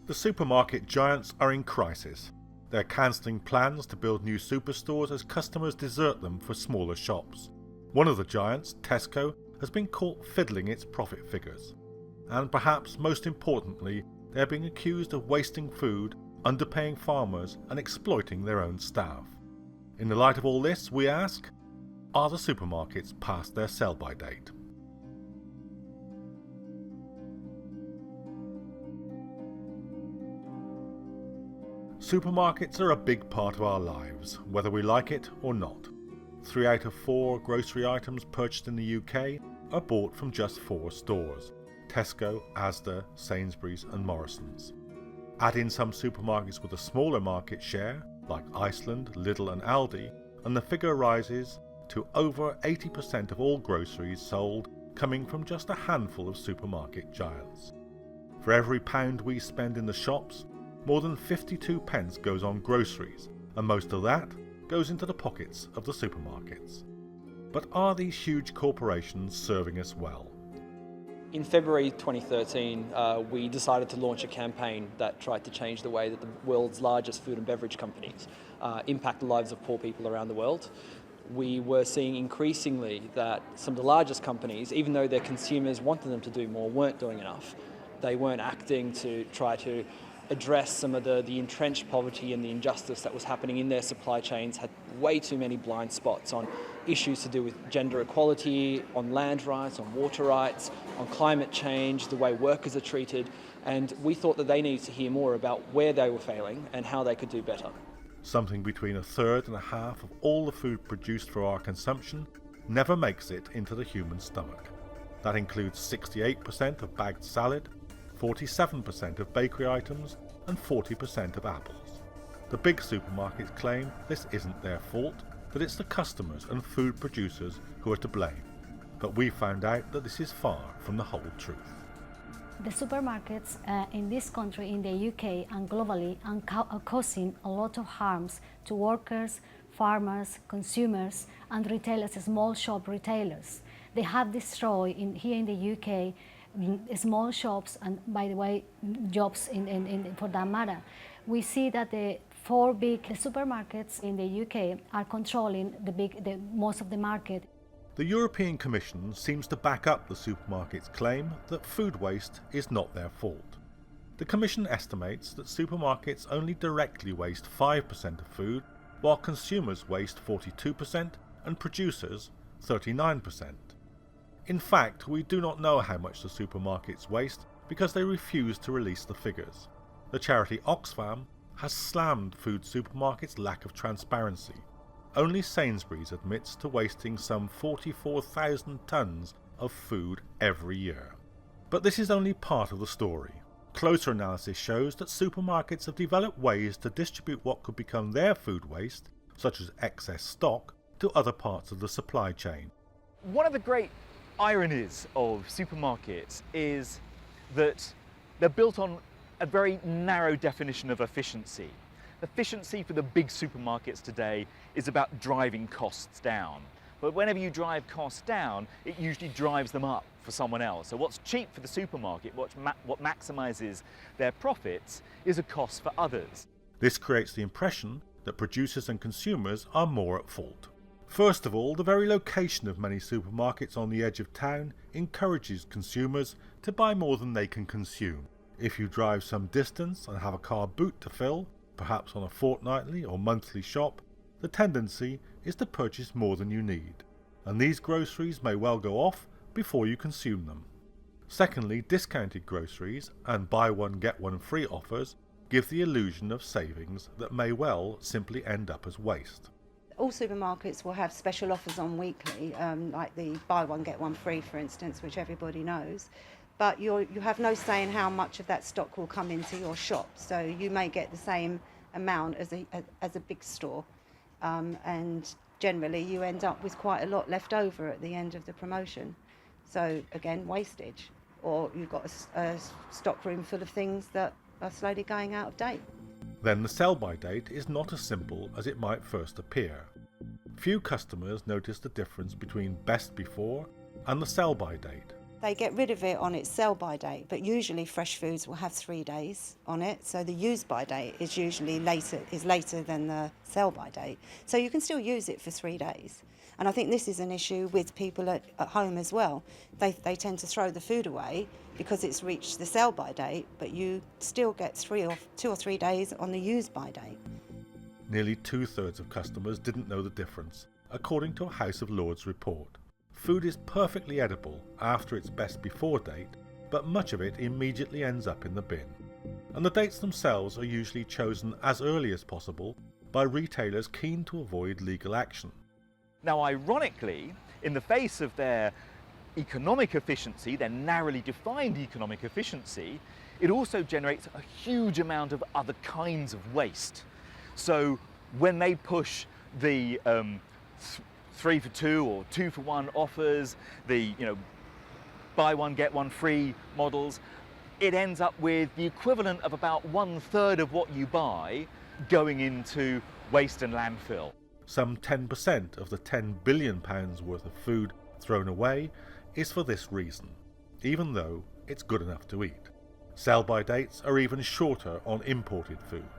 The supermarket giants are in crisis. They're cancelling plans to build new superstores as customers desert them for smaller shops. One of the giants, Tesco, has been caught fiddling its profit figures. And perhaps most importantly, they're being accused of wasting food, underpaying farmers and exploiting their own staff. In the light of all this, we ask, are the supermarkets past their sell-by date? Supermarkets are a big part of our lives, whether we like it or not. 3 out of 4 grocery items purchased in the UK are bought from just 4 stores: Tesco, Asda, Sainsbury's and Morrisons. Add in some supermarkets with a smaller market share, like Iceland, Lidl and Aldi, and the figure rises to over 80% of all groceries sold coming from just a handful of supermarket giants. For every £1 we spend in the shops, more than 52 pence goes on groceries, and most of that goes into the pockets of the supermarkets. But are these huge corporations serving us well? In February 2013, we decided to launch a campaign that tried to change the way that the world's largest food and beverage companies impact the lives of poor people around the world. We were seeing increasingly that some of the largest companies, even though their consumers wanted them to do more, weren't doing enough. They weren't acting to try to address some of the entrenched poverty and the injustice that was happening in their supply chains, had way too many blind spots on issues to do with gender equality, on land rights, on water rights, on climate change, the way workers are treated, and we thought that they needed to hear more about where they were failing and how they could do better. Something between 1/3 and 1/2 of all the food produced for our consumption never makes it into the human stomach. That includes 68% of bagged salad, 47% of bakery items and 40% of apples. The big supermarkets claim this isn't their fault, that it's the customers and food producers who are to blame. But we found out that this is far from the whole truth. The supermarkets in this country, in the UK and globally, are causing a lot of harms to workers, farmers, consumers and retailers, small shop retailers. They have destroyed, here in the UK, small shops and, by the way, jobs for that matter. We see that the 4 big supermarkets in the UK are controlling most of the market. The European Commission seems to back up the supermarkets' claim that food waste is not their fault. The Commission estimates that supermarkets only directly waste 5% of food, while consumers waste 42% and producers 39%. In fact, we do not know how much the supermarkets waste because they refuse to release the figures. The charity Oxfam has slammed food supermarkets' lack of transparency. Only Sainsbury's admits to wasting some 44,000 tonnes of food every year. But this is only part of the story. Closer analysis shows that supermarkets have developed ways to distribute what could become their food waste, such as excess stock, to other parts of the supply chain. One of the great ironies of supermarkets is that they're built on a very narrow definition of efficiency. Efficiency for the big supermarkets today is about driving costs down. But whenever you drive costs down, it usually drives them up for someone else. So what's cheap for the supermarket, what maximises their profits, is a cost for others. This creates the impression that producers and consumers are more at fault. First of all, the very location of many supermarkets on the edge of town encourages consumers to buy more than they can consume. If you drive some distance and have a car boot to fill, perhaps on a fortnightly or monthly shop, the tendency is to purchase more than you need, and these groceries may well go off before you consume them. Secondly, discounted groceries and buy one get one free offers give the illusion of savings that may well simply end up as waste. All supermarkets will have special offers on weekly, like the buy one get one free, for instance, which everybody knows. But you have no say in how much of that stock will come into your shop. So you may get the same amount as a big store, and generally you end up with quite a lot left over at the end of the promotion. So again, wastage, or you've got a stock room full of things that are slowly going out of date. Then the sell-by date is not as simple as it might first appear. Few customers notice the difference between best before and the sell-by date. They get rid of it on its sell-by date, but usually fresh foods will have 3 days on it, so the use-by date is usually later than the sell-by date. So you can still use it for 3 days. And I think this is an issue with people at home as well. They tend to throw the food away because it's reached the sell-by date, but you still get 2 or 3 days on the use-by date. Nearly 2/3 of customers didn't know the difference, according to a House of Lords report. Food is perfectly edible after its best before date, but much of it immediately ends up in the bin. And the dates themselves are usually chosen as early as possible by retailers keen to avoid legal action. Now, ironically, in the face of their economic efficiency, their narrowly defined economic efficiency, it also generates a huge amount of other kinds of waste. So when they push the 3 for 2 or 2 for 1 offers, the buy one get one free models, it ends up with the equivalent of about 1/3 of what you buy going into waste and landfill. Some 10% of the £10 billion worth of food thrown away is for this reason, even though it's good enough to eat. Sell-by dates are even shorter on imported food.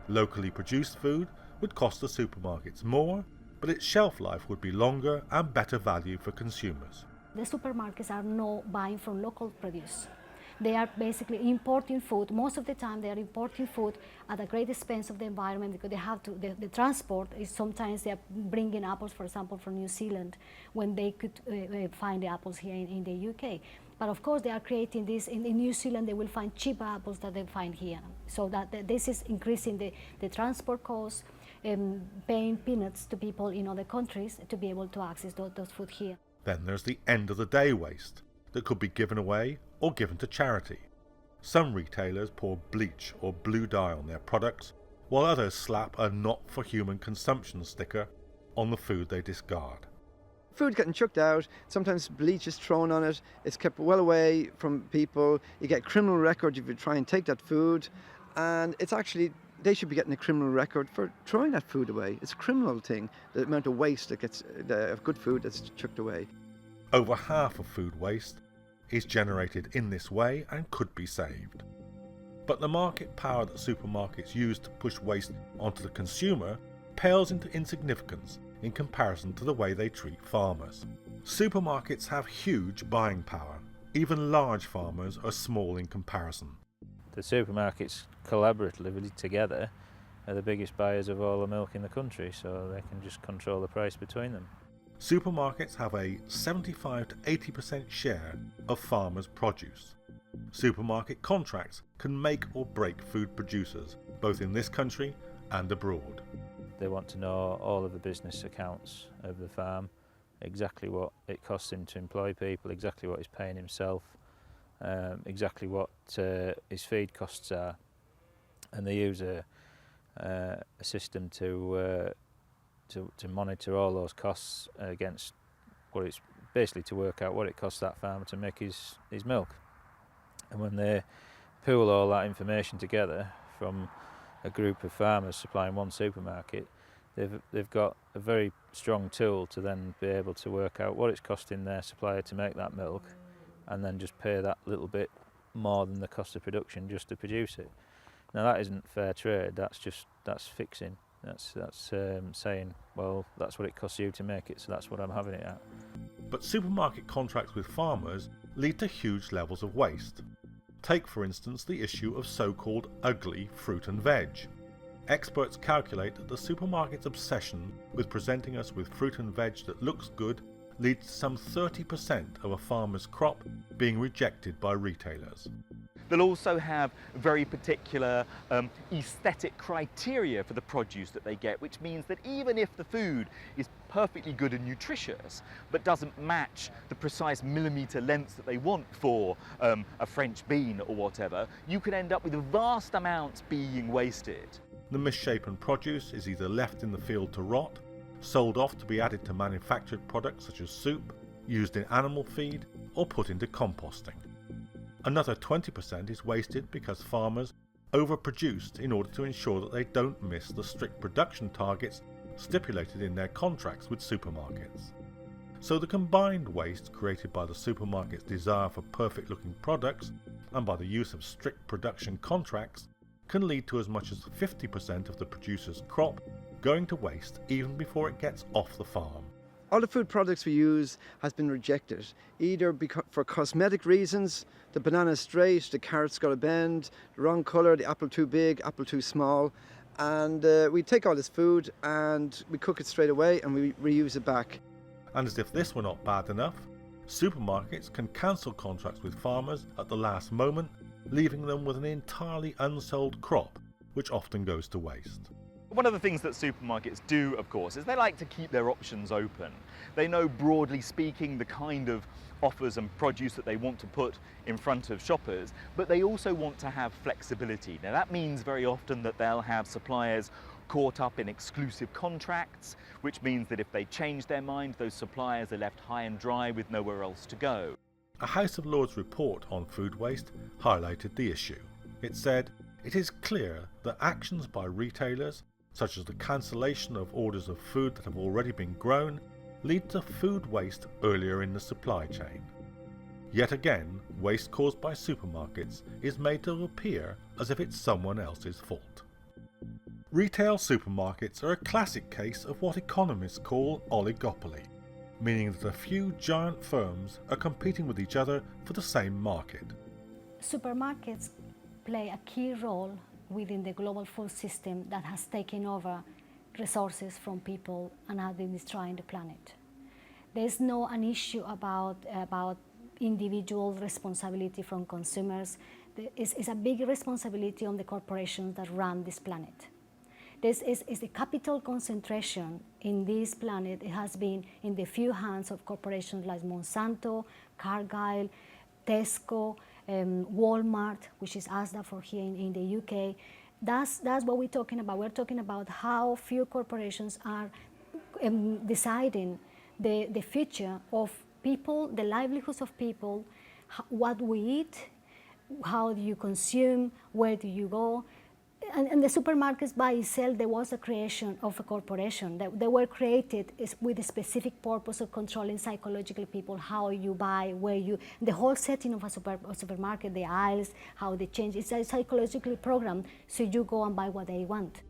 Locally produced food would cost the supermarkets more, but its shelf life would be longer and better value for consumers. The supermarkets are not buying from local produce. They are basically importing food. Most of the time they are importing food at a great expense of the environment because they have to, the transport is sometimes they are bringing apples, for example, from New Zealand when they could find the apples here in the UK. But of course they are creating this, in New Zealand they will find cheaper apples that they find here. So that this is increasing the transport costs, paying peanuts to people in other countries to be able to access those food here. Then there's the end of the day waste that could be given away or given to charity. Some retailers pour bleach or blue dye on their products, while others slap a not for human consumption sticker on the food they discard. Food getting chucked out, sometimes bleach is thrown on it, it's kept well away from people, you get criminal record if you try and take that food, and it's actually, they should be getting a criminal record for throwing that food away. It's a criminal thing, the amount of waste that gets, of good food that's chucked away. Over half of food waste is generated in this way and could be saved. But the market power that supermarkets use to push waste onto the consumer pales into insignificance in comparison to the way they treat farmers. Supermarkets have huge buying power. Even large farmers are small in comparison. The supermarkets collaboratively together are the biggest buyers of all the milk in the country, so they can just control the price between them. Supermarkets have a 75 to 80% share of farmers' produce. Supermarket contracts can make or break food producers, both in this country and abroad. They want to know all of the business accounts of the farm, exactly what it costs him to employ people, exactly what he's paying himself, exactly what his feed costs are, and they use a system to monitor all those costs against what it's basically to work out what it costs that farmer to make his milk. And when they pool all that information together from a group of farmers supplying one supermarket, they've got a very strong tool to then be able to work out what it's costing their supplier to make that milk, and then just pay that little bit more than the cost of production just to produce it. Now that isn't fair trade. That's fixing. That's saying, well, that's what it costs you to make it, so that's what I'm having it at. But supermarket contracts with farmers lead to huge levels of waste. Take, for instance, the issue of so-called ugly fruit and veg. Experts calculate that the supermarket's obsession with presenting us with fruit and veg that looks good leads to some 30% of a farmer's crop being rejected by retailers. They'll also have very particular aesthetic criteria for the produce that they get, which means that even if the food is perfectly good and nutritious, but doesn't match the precise millimetre lengths that they want for a French bean or whatever, you can end up with vast amounts being wasted. The misshapen produce is either left in the field to rot, sold off to be added to manufactured products such as soup, used in animal feed, or put into composting. Another 20% is wasted because farmers overproduced in order to ensure that they don't miss the strict production targets stipulated in their contracts with supermarkets. So the combined waste created by the supermarket's desire for perfect looking products and by the use of strict production contracts can lead to as much as 50% of the producer's crop going to waste even before it gets off the farm. All the food products we use has been rejected, either for cosmetic reasons. The banana's straight, the carrot's got a bend, the wrong colour, the apple too big, apple too small. And we take all this food and we cook it straight away and we reuse it back. And as if this were not bad enough, supermarkets can cancel contracts with farmers at the last moment, leaving them with an entirely unsold crop, which often goes to waste. One of the things that supermarkets do, of course, is they like to keep their options open. They know, broadly speaking, the kind of offers and produce that they want to put in front of shoppers, but they also want to have flexibility. Now that means very often that they'll have suppliers caught up in exclusive contracts, which means that if they change their mind, those suppliers are left high and dry with nowhere else to go. A House of Lords report on food waste highlighted the issue. It said, "It is clear that actions by retailers, such as the cancellation of orders of food that have already been grown, lead to food waste earlier in the supply chain." Yet again, waste caused by supermarkets is made to appear as if it's someone else's fault. Retail supermarkets are a classic case of what economists call oligopoly, meaning that a few giant firms are competing with each other for the same market. Supermarkets play a key role within the global food system that has taken over resources from people and has been destroying the planet. There's no an issue about individual responsibility from consumers. It's a big responsibility on the corporations that run this planet. This is the capital concentration in this planet. It has been in the few hands of corporations like Monsanto, Cargill, Tesco, Walmart, which is Asda for here in the UK. That's what we're talking about. We're talking about how few corporations are deciding the future of people, the livelihoods of people, what we eat, how do you consume, where do you go. And the supermarkets by itself, there was a creation of a corporation. They were created with a specific purpose of controlling psychologically people, how you buy, where you, the whole setting of a supermarket, the aisles, how they change. It's a psychologically programmed, so you go and buy what they want.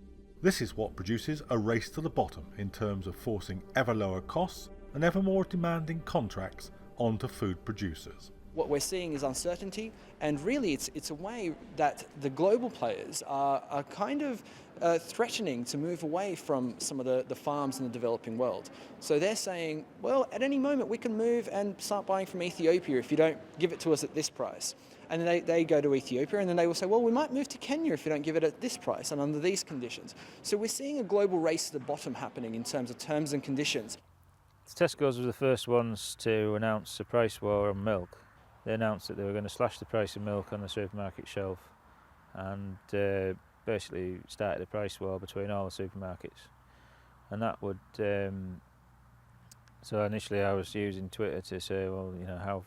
This is what produces a race to the bottom in terms of forcing ever lower costs and ever more demanding contracts onto food producers. What we're seeing is uncertainty, and really it's a way that the global players are kind of threatening to move away from some of the farms in the developing world. So they're saying, well, at any moment we can move and start buying from Ethiopia if you don't give it to us at this price. And then they go to Ethiopia, and then they will say, well, we might move to Kenya if you don't give it at this price and under these conditions. So we're seeing a global race to the bottom happening in terms of terms and conditions. Tesco's were the first ones to announce a price war on milk. They announced that they were going to slash the price of milk on the supermarket shelf, and basically started a price war between all the supermarkets. And that would, so initially I was using Twitter to say, well, you know,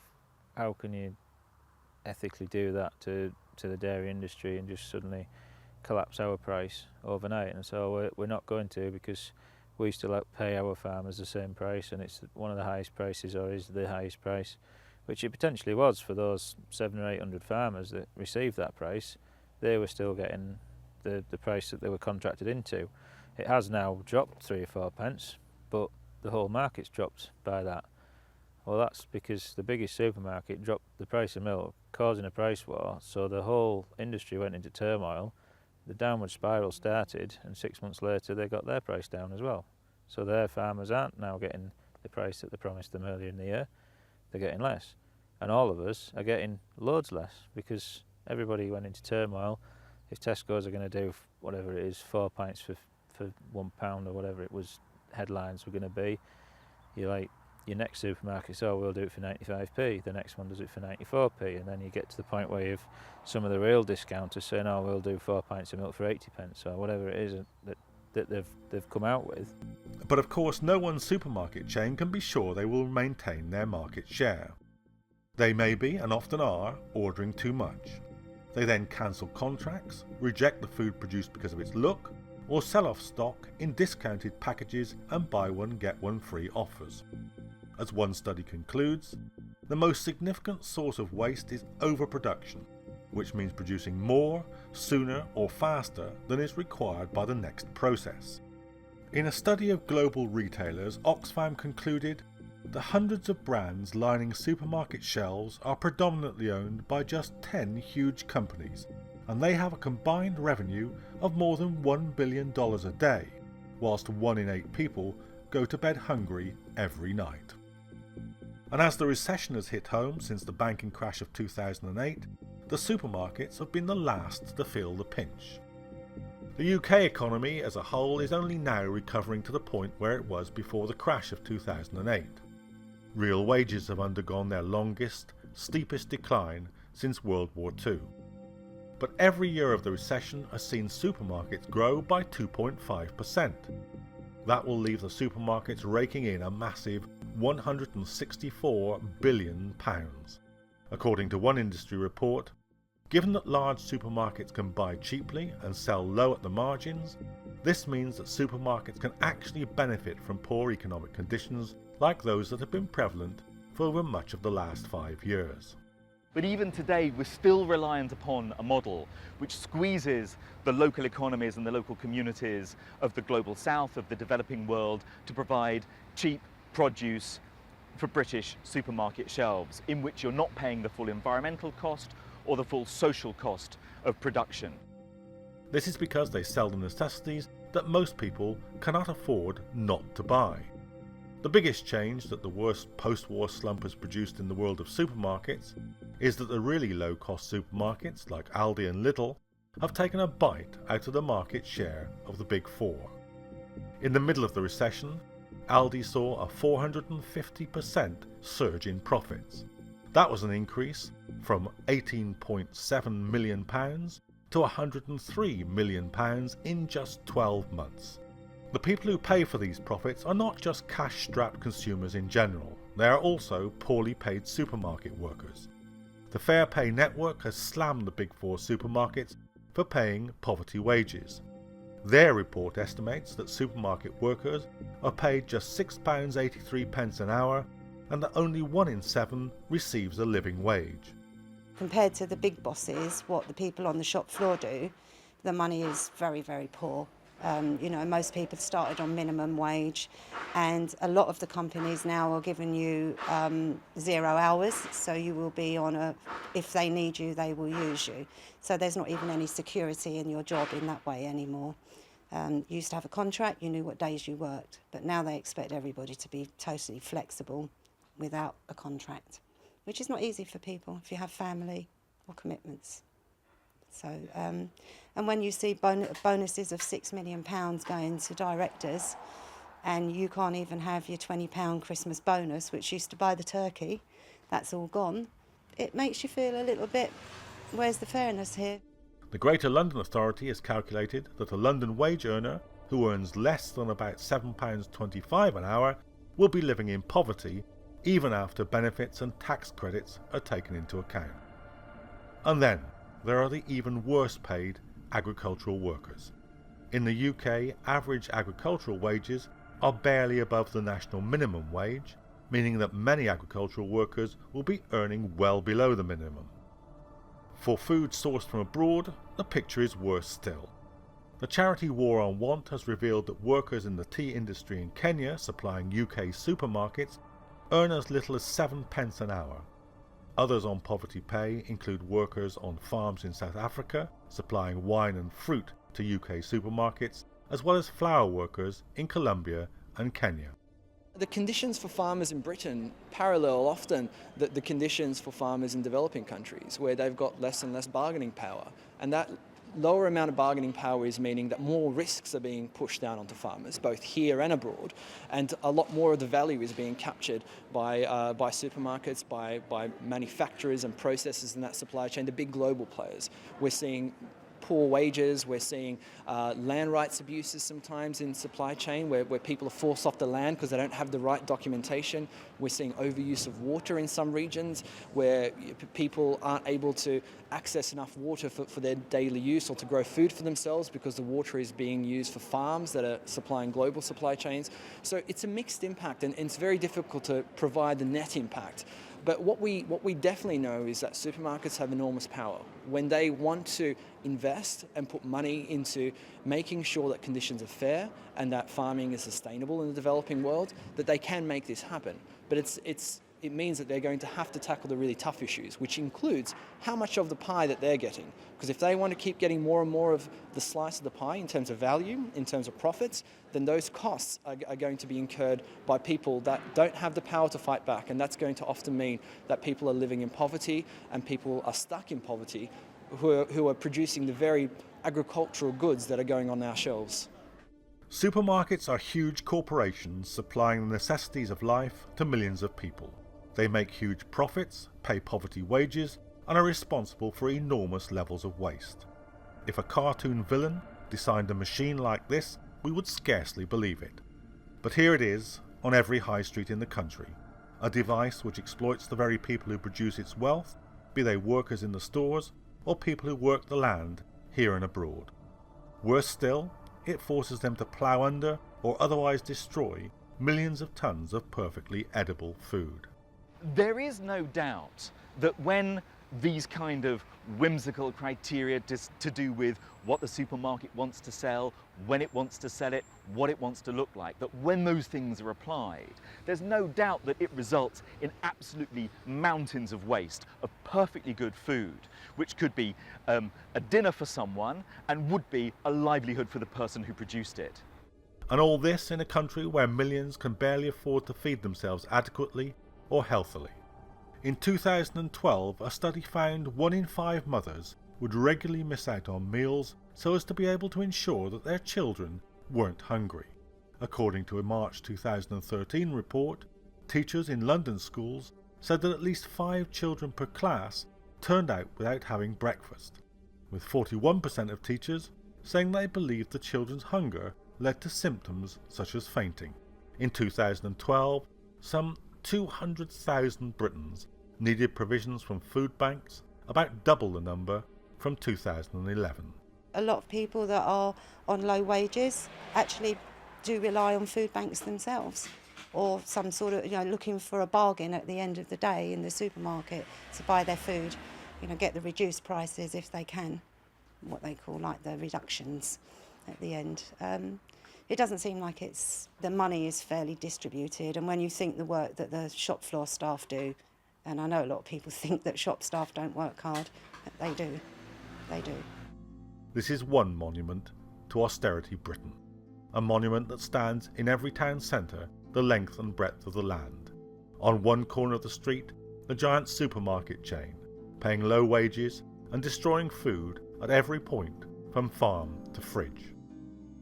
how can you ethically do that to the dairy industry and just suddenly collapse our price overnight? And so we're not going to, because we still pay our farmers the same price, and it's one of the highest prices, or is the highest price, which it potentially was for those 700 or 800 farmers that received that price. They were still getting the price that they were contracted into. It has now dropped 3 or 4 pence, but the whole market's dropped by that. Well, that's because the biggest supermarket dropped the price of milk, causing a price war, so the whole industry went into turmoil. The downward spiral started, and 6 months later they got their price down as well. So their farmers aren't now getting the price that they promised them earlier in the year. They're getting less, and all of us are getting loads less, because everybody went into turmoil. If Tesco's are going to do whatever it is, 4 pints for £1 or whatever it was, headlines were going to be, you're like, your next supermarket, oh, we'll do it for 95p, the next one does it for 94p, and then you get to the point where you've some of the real discounters saying, oh, we'll do 4 pints of milk for 80 pence, or whatever it is that they've come out with. But of course, no one supermarket chain can be sure they will maintain their market share. They may be, and often are, ordering too much. They then cancel contracts, reject the food produced because of its look, or sell off stock in discounted packages and buy one get one free offers. as one study concludes, the most significant source of waste is overproduction, which means producing more, sooner or faster than is required by the next process. In a study of global retailers, Oxfam concluded the hundreds of brands lining supermarket shelves are predominantly owned by just 10 huge companies, and they have a combined revenue of more than $1 billion a day, whilst 1 in 8 people go to bed hungry every night. And as the recession has hit home since the banking crash of 2008, the supermarkets have been the last to feel the pinch. The UK economy as a whole is only now recovering to the point where it was before the crash of 2008. Real wages have undergone their longest, steepest decline since World War II. But every year of the recession has seen supermarkets grow by 2.5%. That will leave the supermarkets raking in a massive £164 billion. According to one industry report, given that large supermarkets can buy cheaply and sell low at the margins, this means that supermarkets can actually benefit from poor economic conditions like those that have been prevalent for over much of the last 5 years. But even today, we're still reliant upon a model which squeezes the local economies and the local communities of the global south, of the developing world, to provide cheap produce for British supermarket shelves, in which you're not paying the full environmental cost or the full social cost of production. This is because they sell the necessities that most people cannot afford not to buy. The biggest change that the worst post-war slump has produced in the world of supermarkets is that the really low-cost supermarkets like Aldi and Lidl have taken a bite out of the market share of the big four. In the middle of the recession, Aldi saw a 450% surge in profits. That was an increase from £18.7 million to £103 million in just 12 months. The people who pay for these profits are not just cash-strapped consumers in general, they are also poorly paid supermarket workers. The Fair Pay Network has slammed the Big Four supermarkets for paying poverty wages. Their report estimates that supermarket workers are paid just £6.83 an hour and that only 1 in 7 receives a living wage. Compared to the big bosses, what the people on the shop floor do, the money is very, very poor. Most people started on minimum wage, and a lot of the companies now are giving you 0 hours, so you will be on if they need you, they will use you. So there's not even any security in your job in that way anymore. You used to have a contract, you knew what days you worked, but now they expect everybody to be totally flexible without a contract, which is not easy for people if you have family or commitments. So, and when you see bonuses of £6 million going to directors, and you can't even have your £20 Christmas bonus, which used to buy the turkey, that's all gone, it makes you feel a little bit, where's the fairness here? The Greater London Authority has calculated that a London wage earner who earns less than about £7.25 an hour will be living in poverty even after benefits and tax credits are taken into account. And then there are the even worse paid agricultural workers. In the UK, average agricultural wages are barely above the national minimum wage, meaning that many agricultural workers will be earning well below the minimum. For food sourced from abroad, the picture is worse still. The charity War on Want has revealed that workers in the tea industry in Kenya supplying UK supermarkets earn as little as 7 pence an hour. Others on poverty pay include workers on farms in South Africa supplying wine and fruit to UK supermarkets, as well as flour workers in Colombia and Kenya. The conditions for farmers in Britain parallel often the conditions for farmers in developing countries, where they've got less and less bargaining power. And that lower amount of bargaining power is meaning that more risks are being pushed down onto farmers, both here and abroad. And a lot more of the value is being captured by supermarkets, by manufacturers and processors in that supply chain, the big global players. We're seeing poor wages, we're seeing land rights abuses sometimes in supply chain where people are forced off the land because they don't have the right documentation. We're seeing overuse of water in some regions where people aren't able to access enough water for their daily use or to grow food for themselves because the water is being used for farms that are supplying global supply chains. So it's a mixed impact, and it's very difficult to provide the net impact. But what we definitely know is that supermarkets have enormous power. When they want to invest and put money into making sure that conditions are fair and that farming is sustainable in the developing world, that they can make this happen. But it means that they're going to have to tackle the really tough issues, which includes how much of the pie that they're getting. Because if they want to keep getting more and more of the slice of the pie in terms of value, in terms of profits, then those costs are going to be incurred by people that don't have the power to fight back. And that's going to often mean that people are living in poverty and people are stuck in poverty who are producing the very agricultural goods that are going on our shelves. Supermarkets are huge corporations supplying the necessities of life to millions of people. They make huge profits, pay poverty wages, and are responsible for enormous levels of waste. If a cartoon villain designed a machine like this, we would scarcely believe it. But here it is, on every high street in the country, a device which exploits the very people who produce its wealth, be they workers in the stores or people who work the land here and abroad. Worse still, it forces them to plough under or otherwise destroy millions of tons of perfectly edible food. There is no doubt that when these kind of whimsical criteria to do with what the supermarket wants to sell, when it wants to sell it, what it wants to look like, that when those things are applied, there's no doubt that it results in absolutely mountains of waste of perfectly good food, which could be a dinner for someone and would be a livelihood for the person who produced it. And all this in a country where millions can barely afford to feed themselves adequately or healthily. In 2012, a study found 1 in 5 mothers would regularly miss out on meals so as to be able to ensure that their children weren't hungry. According to a March 2013 report, teachers in London schools said that at least 5 children per class turned out without having breakfast, with 41% of teachers saying they believed the children's hunger led to symptoms such as fainting. In 2012, some 200,000 Britons needed provisions from food banks, about double the number from 2011. A lot of people that are on low wages actually do rely on food banks themselves, or some sort of, looking for a bargain at the end of the day in the supermarket to buy their food, get the reduced prices if they can, what they call like the reductions at the end. It doesn't seem like the money is fairly distributed, and when you think the work that the shop floor staff do, and I know a lot of people think that shop staff don't work hard, but they do. This is one monument to austerity Britain, a monument that stands in every town centre the length and breadth of the land. On one corner of the street, a giant supermarket chain, paying low wages and destroying food at every point from farm to fridge.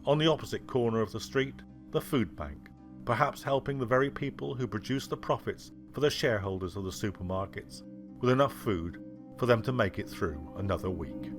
On the opposite corner of the street, the food bank, perhaps helping the very people who produce the profits for the shareholders of the supermarkets with enough food for them to make it through another week.